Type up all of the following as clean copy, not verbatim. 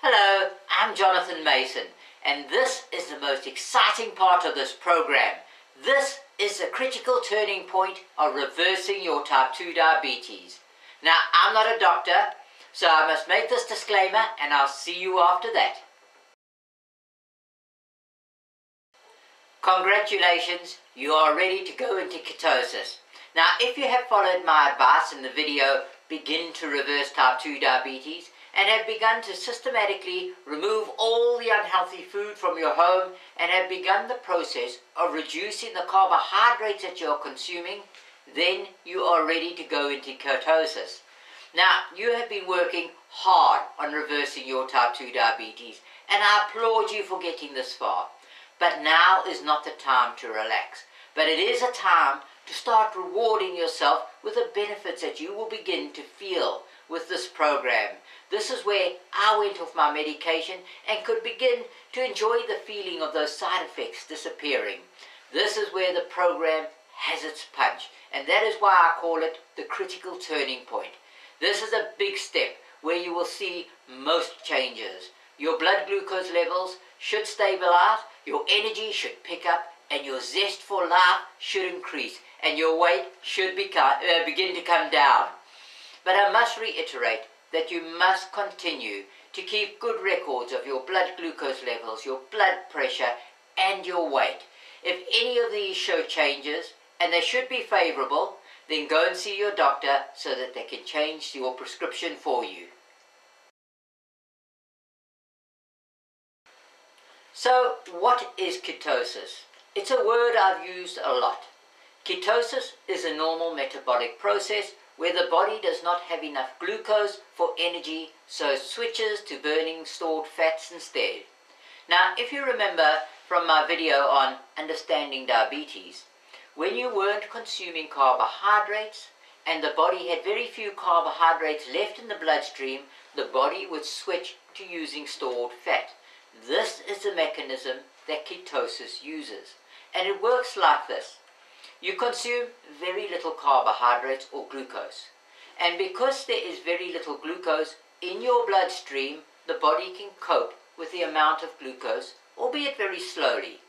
Hello, I'm Jonathan Mason, and this is the most exciting part of this program. This is the critical turning point of reversing your type 2 diabetes. Now, I'm not a doctor, so I must make this disclaimer, and I'll see you after that. Congratulations, you are ready to go into ketosis. Now, if you have followed my advice in the video, Begin to Reverse Type 2 Diabetes, and have begun to systematically remove all the unhealthy food from your home and have begun the process of reducing the carbohydrates that you're consuming, then you are ready to go into ketosis. Now, you have been working hard on reversing your type 2 diabetes, and I applaud you for getting this far. But now is not the time to relax, but it is a time to start rewarding yourself with the benefits that you will begin to feel with this program. This is where I went off my medication and could begin to enjoy the feeling of those side effects disappearing. This is where the program has its punch, and that is why I call it the critical turning point. This is a big step where you will see most changes. Your blood glucose levels should stabilize, your energy should pick up, and your zest for life should increase, and your weight should begin to come down. But I must reiterate that you must continue to keep good records of your blood glucose levels, your blood pressure, and your weight. If any of these show changes, and they should be favorable, then go and see your doctor so that they can change your prescription for you. So, what is ketosis? It's a word I've used a lot. Ketosis is a normal metabolic process where the body does not have enough glucose for energy, so it switches to burning stored fats instead. Now, if you remember from my video on understanding diabetes, when you weren't consuming carbohydrates and the body had very few carbohydrates left in the bloodstream, the body would switch to using stored fat. This is the mechanism that ketosis uses, and it works like this. You consume very little carbohydrates or glucose, and because there is very little glucose in your bloodstream, the body can cope with the amount of glucose, albeit very slowly.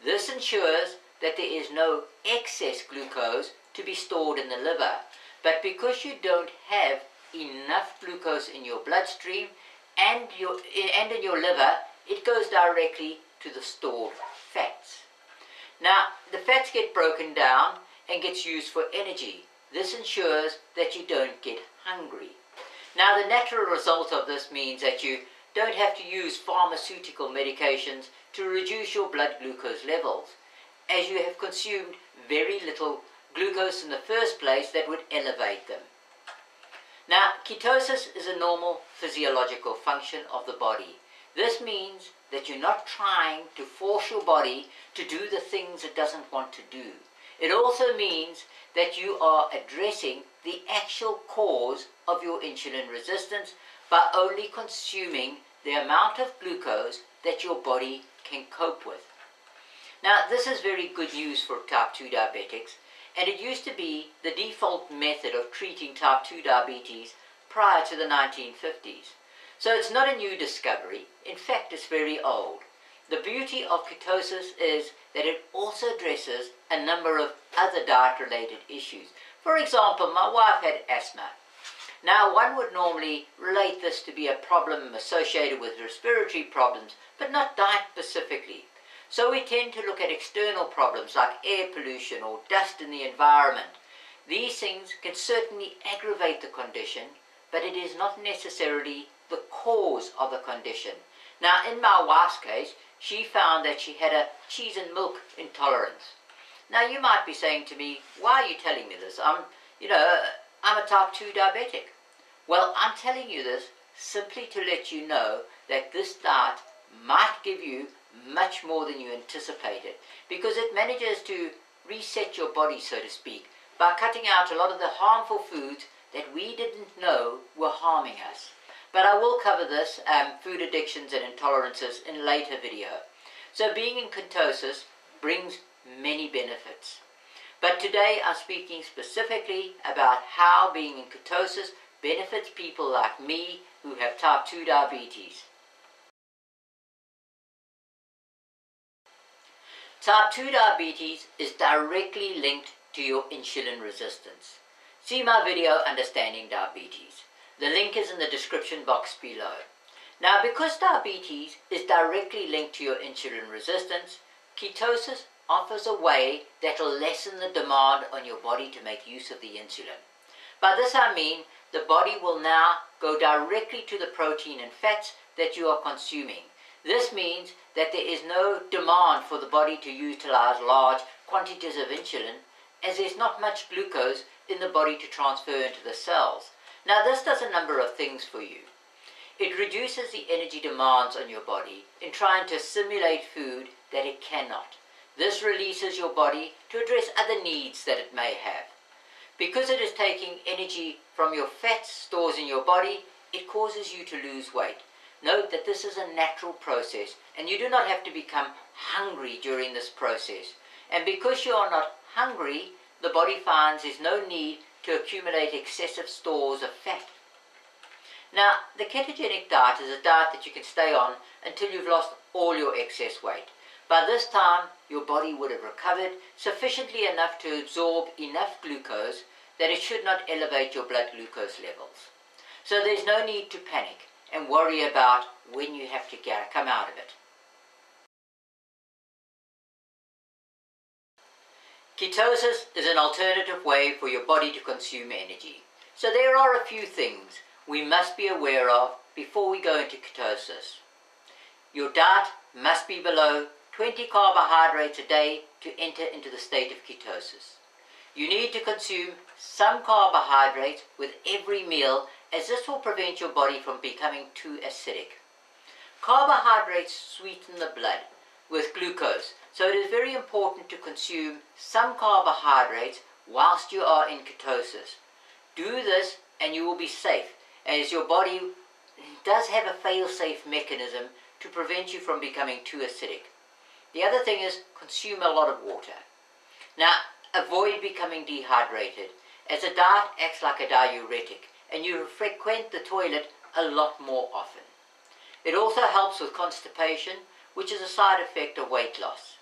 This ensures that there is no excess glucose to be stored in the liver, but because you don't have enough glucose in your bloodstream and in your liver, it goes directly to the stored fats. Now, the fats get broken down and gets used for energy. This ensures that you don't get hungry. Now, the natural result of this means that you don't have to use pharmaceutical medications to reduce your blood glucose levels, as you have consumed very little glucose in the first place that would elevate them. Now, ketosis is a normal physiological function of the body. This means that you're not trying to force your body to do the things it doesn't want to do. It also means that you are addressing the actual cause of your insulin resistance by only consuming the amount of glucose that your body can cope with. Now, this is very good news for type 2 diabetics, and it used to be the default method of treating type 2 diabetes prior to the 1950s. So it's not a new discovery. In fact, it's very old. The beauty of ketosis is that it also addresses a number of other diet-related issues. For example, my wife had asthma. Now, one would normally relate this to be a problem associated with respiratory problems, but not diet specifically. So we tend to look at external problems like air pollution or dust in the environment. These things can certainly aggravate the condition, but it is not necessarily the cause of the condition. Now, in my wife's case, she found that she had a cheese and milk intolerance. Now, you might be saying to me, why are you telling me this? I'm a type 2 diabetic. Well, I'm telling you this simply to let you know that this diet might give you much more than you anticipated, because it manages to reset your body, so to speak, by cutting out a lot of the harmful foods that we didn't know were harming us. But I will cover this, food addictions and intolerances, in a later video. So being in ketosis brings many benefits. But today I'm speaking specifically about how being in ketosis benefits people like me who have type 2 diabetes. Type 2 diabetes is directly linked to your insulin resistance. See my video Understanding Diabetes. The link is in the description box below. Now, because diabetes is directly linked to your insulin resistance, ketosis offers a way that will lessen the demand on your body to make use of the insulin. By this I mean the body will now go directly to the protein and fats that you are consuming. This means that there is no demand for the body to utilize large quantities of insulin, as there's not much glucose in the body to transfer into the cells. Now, this does a number of things for you. It reduces the energy demands on your body in trying to assimilate food that it cannot. This releases your body to address other needs that it may have. Because it is taking energy from your fat stores in your body, it causes you to lose weight. Note that this is a natural process, and you do not have to become hungry during this process. And because you are not hungry, the body finds there's no need to accumulate excessive stores of fat. Now, the ketogenic diet is a diet that you can stay on until you've lost all your excess weight. By this time, your body would have recovered sufficiently enough to absorb enough glucose that it should not elevate your blood glucose levels. So there's no need to panic and worry about when you have to come out of it. Ketosis is an alternative way for your body to consume energy. So there are a few things we must be aware of before we go into ketosis. Your diet must be below 20 carbohydrates a day to enter into the state of ketosis. You need to consume some carbohydrates with every meal, as this will prevent your body from becoming too acidic. Carbohydrates sweeten the blood with glucose, so it is very important to consume some carbohydrates whilst you are in ketosis. Do this and you will be safe, as your body does have a fail-safe mechanism to prevent you from becoming too acidic. The other thing is consume a lot of water. Now, avoid becoming dehydrated, as a diet acts like a diuretic and you frequent the toilet a lot more often. It also helps with constipation, which is a side effect of weight loss.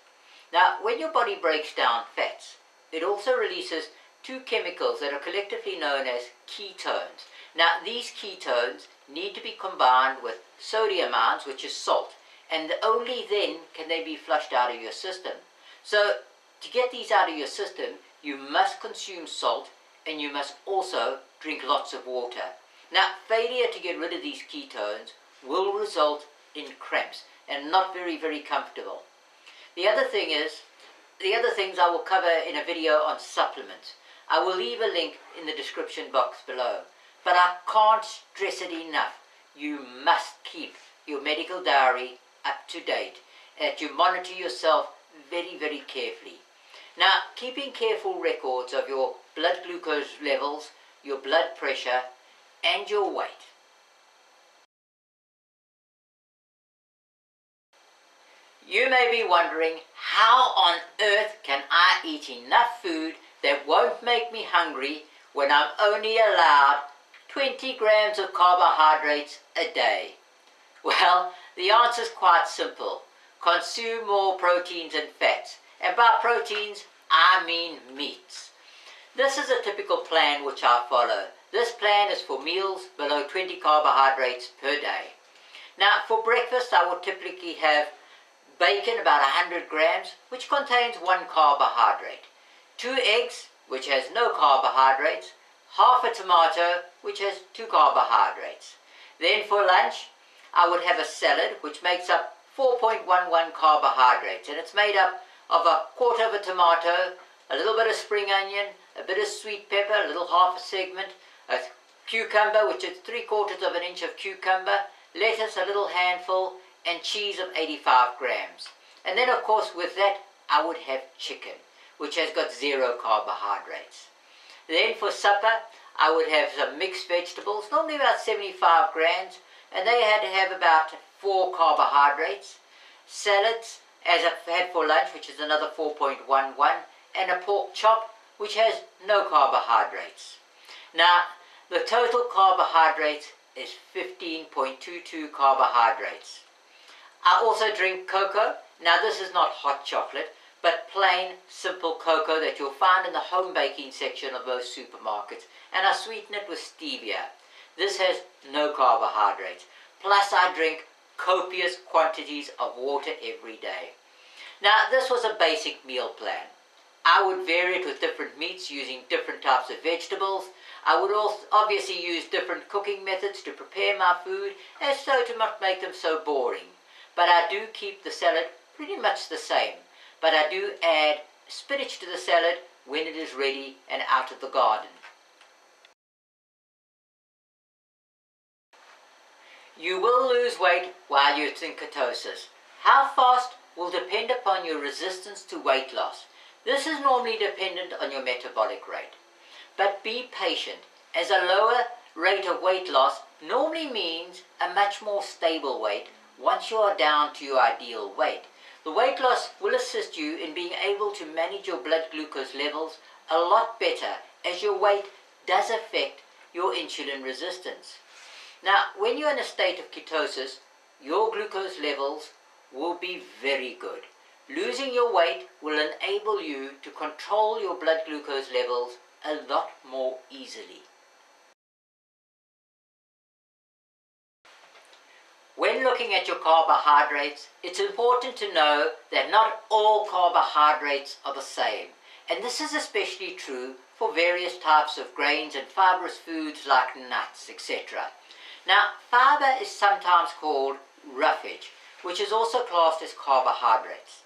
Now, when your body breaks down fats, it also releases two chemicals that are collectively known as ketones. Now, these ketones need to be combined with sodium ions, which is salt, and only then can they be flushed out of your system. So, to get these out of your system, you must consume salt and you must also drink lots of water. Now, failure to get rid of these ketones will result in cramps and not very, very comfortable. The other things I will cover in a video on supplements. I will leave a link in the description box below. But I can't stress it enough. You must keep your medical diary up to date, and that you monitor yourself very, very carefully. Now, keeping careful records of your blood glucose levels, your blood pressure, and your weight. You may be wondering, how on earth can I eat enough food that won't make me hungry when I'm only allowed 20 grams of carbohydrates a day? Well, the answer is quite simple. Consume more proteins and fats. And by proteins, I mean meats. This is a typical plan which I follow. This plan is for meals below 20 carbohydrates per day. Now, for breakfast, I will typically have bacon, about 100 grams, which contains 1 carbohydrate. 2 eggs, which has no carbohydrates. Half a tomato, which has 2 carbohydrates. Then for lunch, I would have a salad, which makes up 4.11 carbohydrates. And it's made up of a quarter of a tomato, a little bit of spring onion, a bit of sweet pepper, a little half a segment, a cucumber, which is 3/4 of an inch of cucumber, lettuce, a little handful, and cheese of 85 grams. And then, of course, with that, I would have chicken, which has got 0 carbohydrates. Then for supper, I would have some mixed vegetables, normally about 75 grams, and they had to have about 4 carbohydrates. Salads, as I've had for lunch, which is another 4.11, and a pork chop, which has no carbohydrates. Now, the total carbohydrates is 15.22 carbohydrates. I also drink cocoa. Now, this is not hot chocolate, but plain, simple cocoa that you'll find in the home baking section of most supermarkets, and I sweeten it with stevia. This has no carbohydrates. Plus I drink copious quantities of water every day. Now this was a basic meal plan. I would vary it with different meats using different types of vegetables. I would also obviously use different cooking methods to prepare my food, as so to not make them so boring. But I do keep the salad pretty much the same. But I do add spinach to the salad when it is ready and out of the garden. You will lose weight while you're in ketosis. How fast will depend upon your resistance to weight loss. This is normally dependent on your metabolic rate. But be patient, as a lower rate of weight loss normally means a much more stable weight once you are down to your ideal weight. The weight loss will assist you in being able to manage your blood glucose levels a lot better, as your weight does affect your insulin resistance. Now, when you're in a state of ketosis, your glucose levels will be very good. Losing your weight will enable you to control your blood glucose levels a lot more easily. When looking at your carbohydrates, it's important to know that not all carbohydrates are the same, and this is especially true for various types of grains and fibrous foods like nuts, etc. Now, fiber is sometimes called roughage, which is also classed as carbohydrates.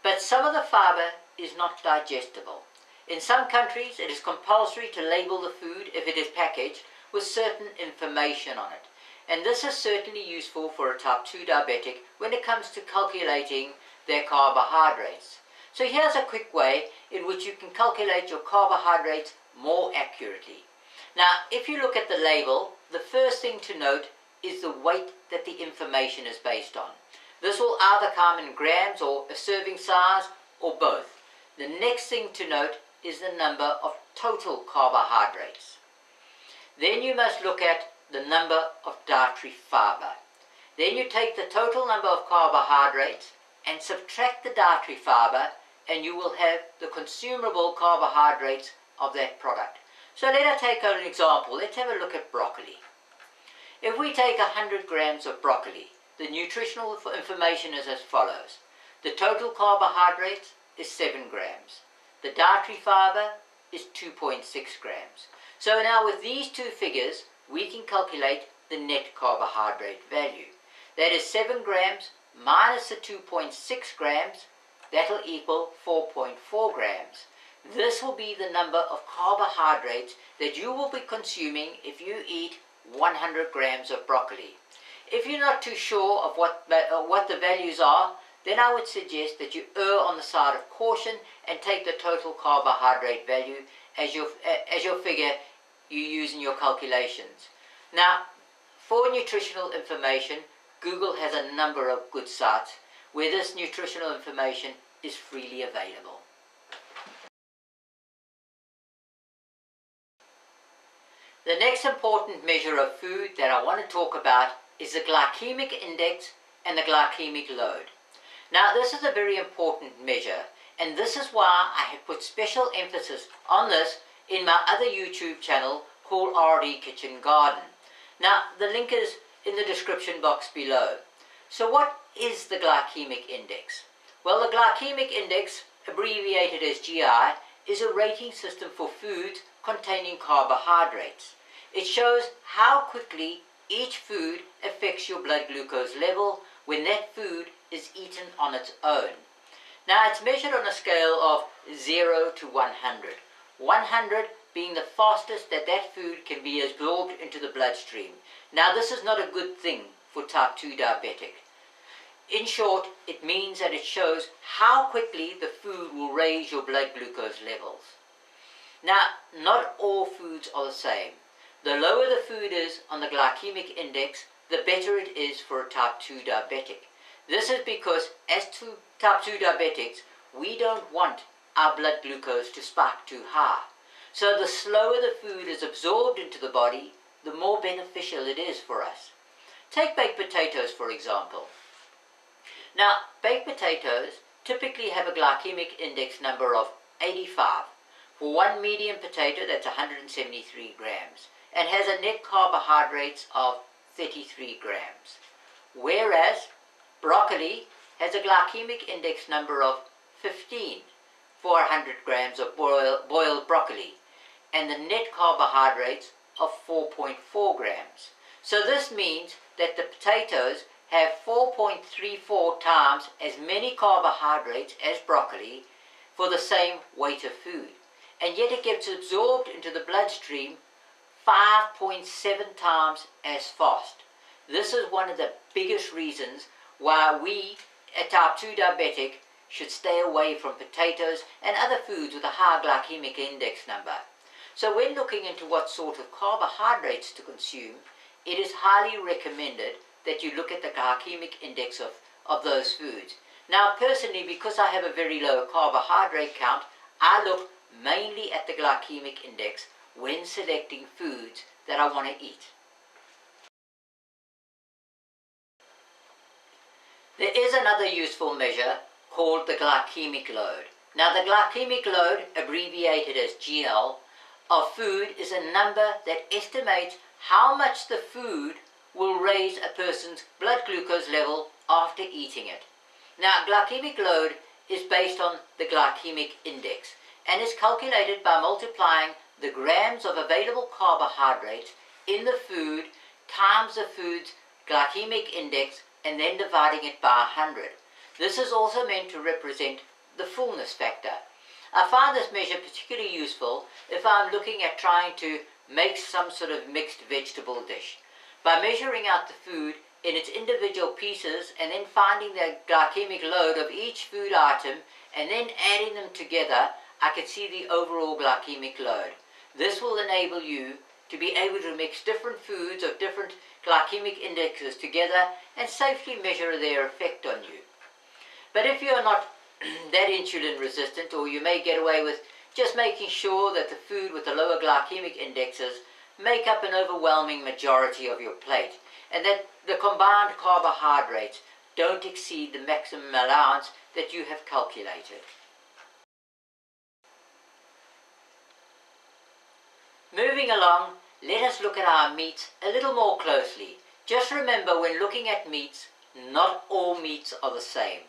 But some of the fiber is not digestible. In some countries, it is compulsory to label the food, if it is packaged, with certain information on it. And this is certainly useful for a type 2 diabetic when it comes to calculating their carbohydrates. So here's a quick way in which you can calculate your carbohydrates more accurately. Now, if you look at the label, the first thing to note is the weight that the information is based on. This will either come in grams or a serving size, or both. The next thing to note is the number of total carbohydrates. Then you must look at the number of dietary fiber. Then you take the total number of carbohydrates and subtract the dietary fiber, and you will have the consumable carbohydrates of that product. So let us take an example. Let's have a look at broccoli. If we take 100 grams of broccoli, the nutritional information is as follows. The total carbohydrates is 7 grams. The dietary fiber is 2.6 grams. So now with these two figures, we can calculate the net carbohydrate value. That is 7 grams minus the 2.6 grams, that will equal 4.4 grams. This will be the number of carbohydrates that you will be consuming if you eat 100 grams of broccoli. If you're not too sure of what the values are, then I would suggest that you err on the side of caution and take the total carbohydrate value as your figure you use in your calculations. Now, for nutritional information, Google has a number of good sites where this nutritional information is freely available. The next important measure of food that I want to talk about is the glycemic index and the glycemic load. Now, this is a very important measure, and this is why I have put special emphasis on this in my other YouTube channel called RD Kitchen Garden. Now, the link is in the description box below. So what is the glycemic index? Well, the glycemic index, abbreviated as GI, is a rating system for foods containing carbohydrates. It shows how quickly each food affects your blood glucose level when that food is eaten on its own. Now, it's measured on a scale of 0 to 100. 100 being the fastest that food can be absorbed into the bloodstream. Now, this is not a good thing for type 2 diabetic. In short, it means that it shows how quickly the food will raise your blood glucose levels. Now, not all foods are the same. The lower the food is on the glycemic index, the better it is for a type 2 diabetic. This is because as type 2 diabetics, we don't want our blood glucose to spike too high. So the slower the food is absorbed into the body, the more beneficial it is for us. Take baked potatoes, for example. Now, baked potatoes typically have a glycemic index number of 85. For one medium potato, that's 173 grams, and has a net carbohydrates of 33 grams. Whereas broccoli has a glycemic index number of 15 for 100 grams of boiled broccoli, and the net carbohydrates of 4.4 grams. So this means that the potatoes have 4.34 times as many carbohydrates as broccoli for the same weight of food. And yet it gets absorbed into the bloodstream 5.7 times as fast. This is one of the biggest reasons why we, a type 2 diabetic, should stay away from potatoes and other foods with a high glycemic index number. So when looking into what sort of carbohydrates to consume, it is highly recommended that you look at the glycemic index of those foods. Now personally, because I have a very low carbohydrate count, I look mainly at the glycemic index when selecting foods that I want to eat. There is another useful measure called the glycemic load. Now the glycemic load, abbreviated as GL, of food is a number that estimates how much the food will raise a person's blood glucose level after eating it. Now glycemic load is based on the glycemic index and is calculated by multiplying the grams of available carbohydrates in the food times the food's glycemic index and then dividing it by 100. This is also meant to represent the fullness factor. I find this measure particularly useful if I'm looking at trying to make some sort of mixed vegetable dish. By measuring out the food in its individual pieces and then finding the glycemic load of each food item and then adding them together, I can see the overall glycemic load. This will enable you to be able to mix different foods of different glycemic indexes together and safely measure their effect on you. But if you're not that insulin resistant, or you may get away with just making sure that the food with the lower glycemic indexes make up an overwhelming majority of your plate, and that the combined carbohydrates don't exceed the maximum allowance that you have calculated. Moving along, let us look at our meats a little more closely. Just remember, when looking at meats, not all meats are the same.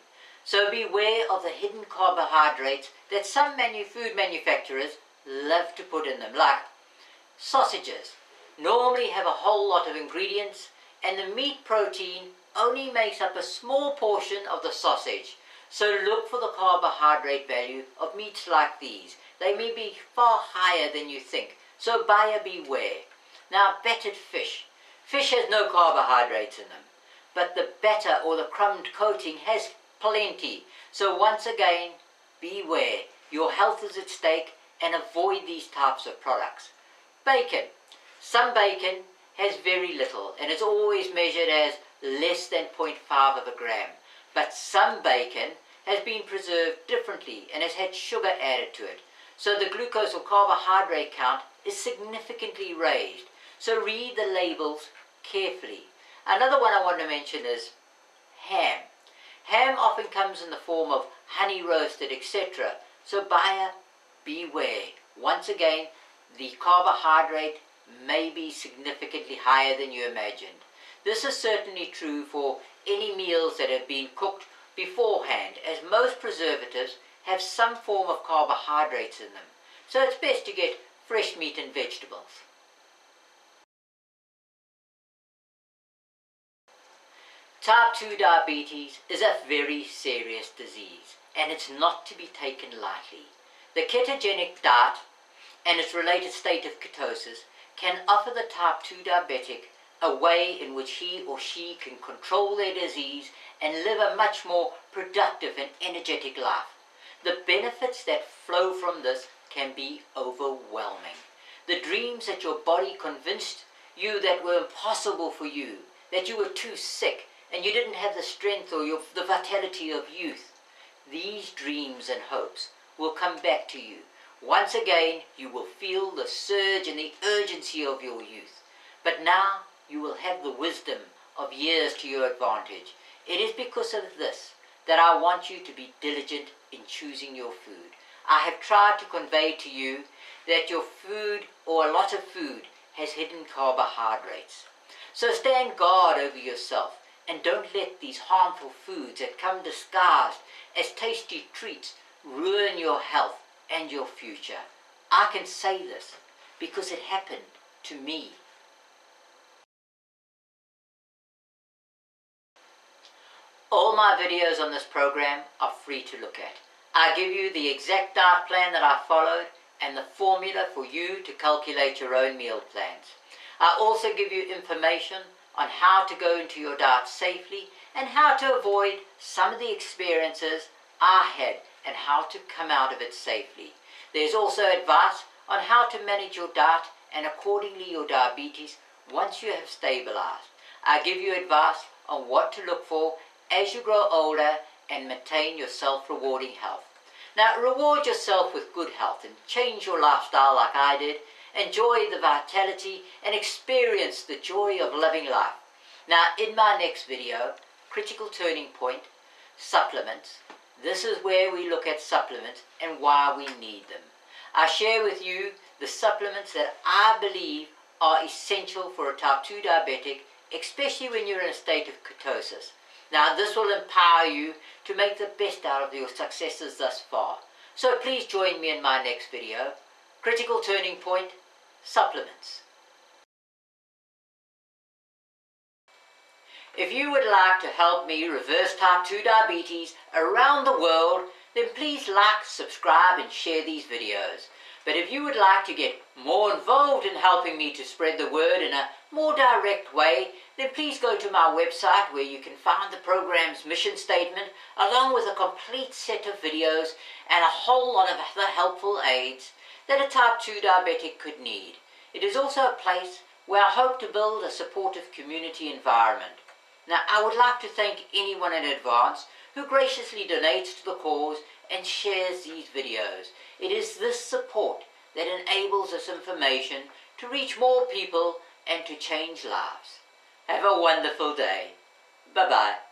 So beware of the hidden carbohydrates that some food manufacturers love to put in them, like sausages. Normally have a whole lot of ingredients, and the meat protein only makes up a small portion of the sausage. So look for the carbohydrate value of meats like these. They may be far higher than you think, so buyer beware. Now, battered fish. Fish has no carbohydrates in them, but the batter or the crumbed coating has plenty. So once again, beware. Your health is at stake, and avoid these types of products. Bacon. Some bacon has very little and is always measured as less than 0.5 of a gram. But some bacon has been preserved differently and has had sugar added to it. So the glucose or carbohydrate count is significantly raised. So read the labels carefully. Another one I want to mention is ham. Ham often comes in the form of honey roasted, etc. So buyer, beware. Once again, the carbohydrate may be significantly higher than you imagined. This is certainly true for any meals that have been cooked beforehand, as most preservatives have some form of carbohydrates in them. So it's best to get fresh meat and vegetables. Type 2 diabetes is a very serious disease, and it's not to be taken lightly. The ketogenic diet and its related state of ketosis can offer the type 2 diabetic a way in which he or she can control their disease and live a much more productive and energetic life. The benefits that flow from this can be overwhelming. The dreams that your body convinced you that were impossible for you, that you were too sick and you didn't have the strength or the vitality of youth, these dreams and hopes will come back to you. Once again, you will feel the surge and the urgency of your youth. But now you will have the wisdom of years to your advantage. It is because of this that I want you to be diligent in choosing your food. I have tried to convey to you that your food, or a lot of food, has hidden carbohydrates. So stand guard over yourself and don't let these harmful foods that come disguised as tasty treats ruin your health and your future. I can say this because it happened to me. All my videos on this program are free to look at. I give you the exact diet plan that I followed and the formula for you to calculate your own meal plans. I also give you information on how to go into your diet safely and how to avoid some of the experiences I had and how to come out of it safely. There's also advice on how to manage your diet and accordingly your diabetes once you have stabilized. I give you advice on what to look for as you grow older and maintain your self-rewarding health. Now, reward yourself with good health and change your lifestyle like I did. Enjoy the vitality and experience the joy of living life. Now, in my next video, Critical Turning Point, Supplements, this is where we look at supplements and why we need them. I share with you the supplements that I believe are essential for a type 2 diabetic, especially when you're in a state of ketosis. Now, this will empower you to make the best out of your successes thus far. So please join me in my next video, Critical Turning Point, Supplements. If you would like to help me reverse type 2 diabetes around the world, then please like, subscribe and share these videos. But if you would like to get more involved in helping me to spread the word in a more direct way, then please go to my website where you can find the program's mission statement along with a complete set of videos and a whole lot of other helpful aids that a type 2 diabetic could need. It is also a place where I hope to build a supportive community environment. Now, I would like to thank anyone in advance who graciously donates to the cause and shares these videos. It is this support that enables this information to reach more people and to change lives. Have a wonderful day. Bye-bye.